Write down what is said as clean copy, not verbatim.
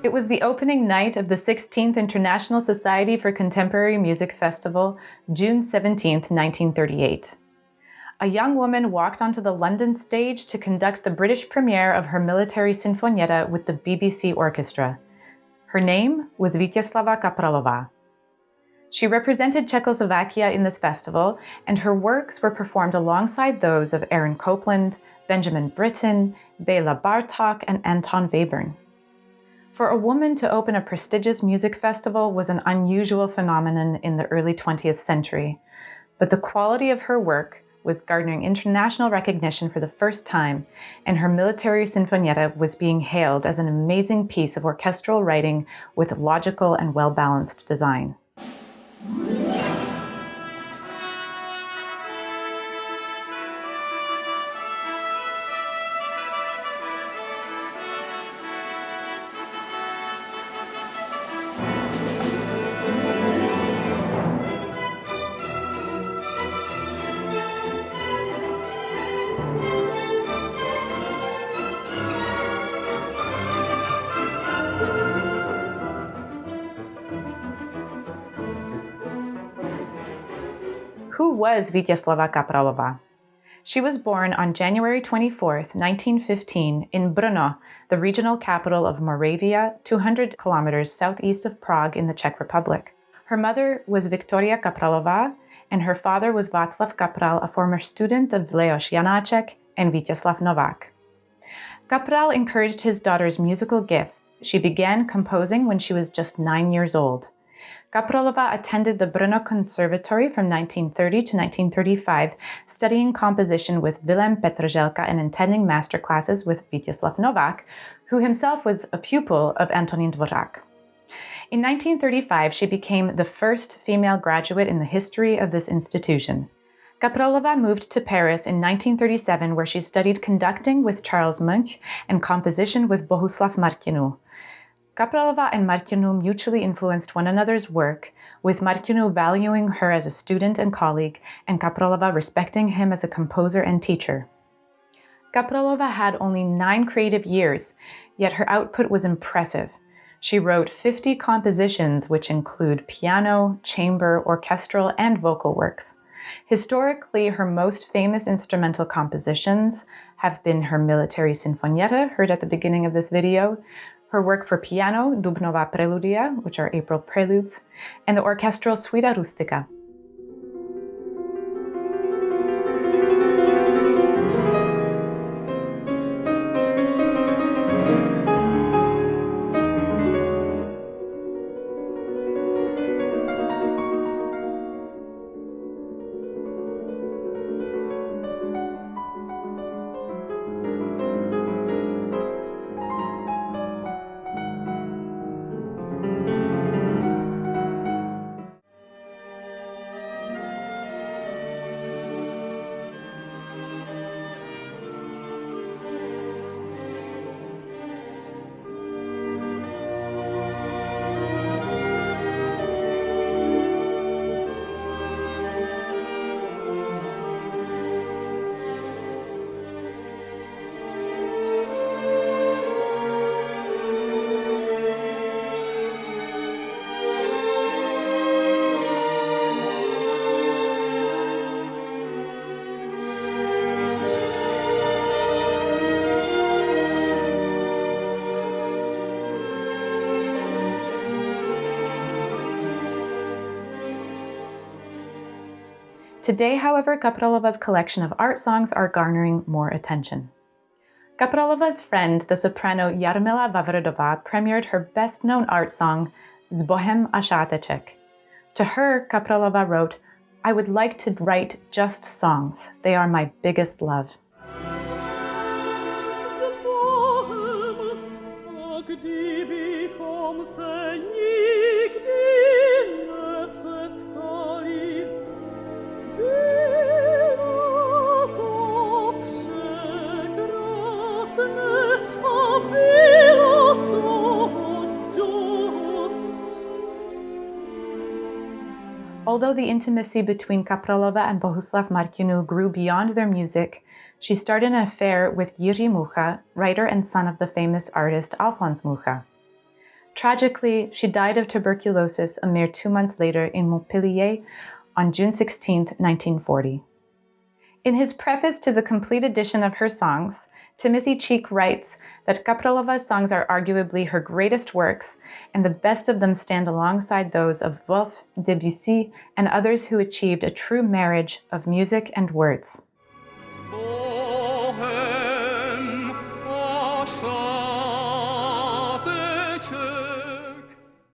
It was the opening night of the 16th International Society for Contemporary Music Festival, June 17, 1938. A young woman walked onto the London stage to conduct the British premiere of her military sinfonietta with the BBC Orchestra. Her name was Vítězslava Kaprálová. She represented Czechoslovakia in this festival, and her works were performed alongside those of Aaron Copland, Benjamin Britten, Béla Bartók, and Anton Webern. For a woman to open a prestigious music festival was an unusual phenomenon in the early 20th century, but the quality of her work was garnering international recognition for the first time, and her military sinfonietta was being hailed as an amazing piece of orchestral writing with logical and well-balanced design. Who was Vítězslava Kaprálová? She was born on January 24, 1915, in Brno, the regional capital of Moravia, 200 kilometers southeast of Prague in the Czech Republic. Her mother was Viktoria Kaprálová, and her father was Václav Kapral, a former student of Leoš Janáček and Vítězslav Novák. Kapral encouraged his daughter's musical gifts. She began composing when she was just 9 years old. Kaprálová attended the Brno Conservatory from 1930 to 1935, studying composition with Vilém Petrželka and attending master classes with Vítězslav Novák, who himself was a pupil of Antonín Dvořák. In 1935, she became the first female graduate in the history of this institution. Kaprálová moved to Paris in 1937, where she studied conducting with Charles Munch and composition with Bohuslav Martinů. Kaprálová and Martinů mutually influenced one another's work, with Martinů valuing her as a student and colleague, and Kaprálová respecting him as a composer and teacher. Kaprálová had only 9 creative years, yet her output was impressive. She wrote 50 compositions, which include piano, chamber, orchestral, and vocal works. Historically, her most famous instrumental compositions have been her military sinfonietta, heard at the beginning of this video, her work for piano, Dubnová preludia, which are April preludes, and the orchestral Suita rustica. Today, however, Kaprálová's collection of art songs are garnering more attention. Kaprálová's friend, the soprano Jarmila Vavrdová, premiered her best-known art song, S Bohem a šáteček. To her, Kaprálová wrote, "I would like to write just songs. They are my biggest love." Although the intimacy between Kaprálová and Bohuslav Martinů grew beyond their music, she started an affair with Jiří Mucha, writer and son of the famous artist Alfons Mucha. Tragically, she died of tuberculosis a mere 2 months later in Montpellier on June 16, 1940. In his preface to the complete edition of her songs, Timothy Cheek writes that Kaprálova's songs are arguably her greatest works, and the best of them stand alongside those of Wolf, Debussy, and others who achieved a true marriage of music and words.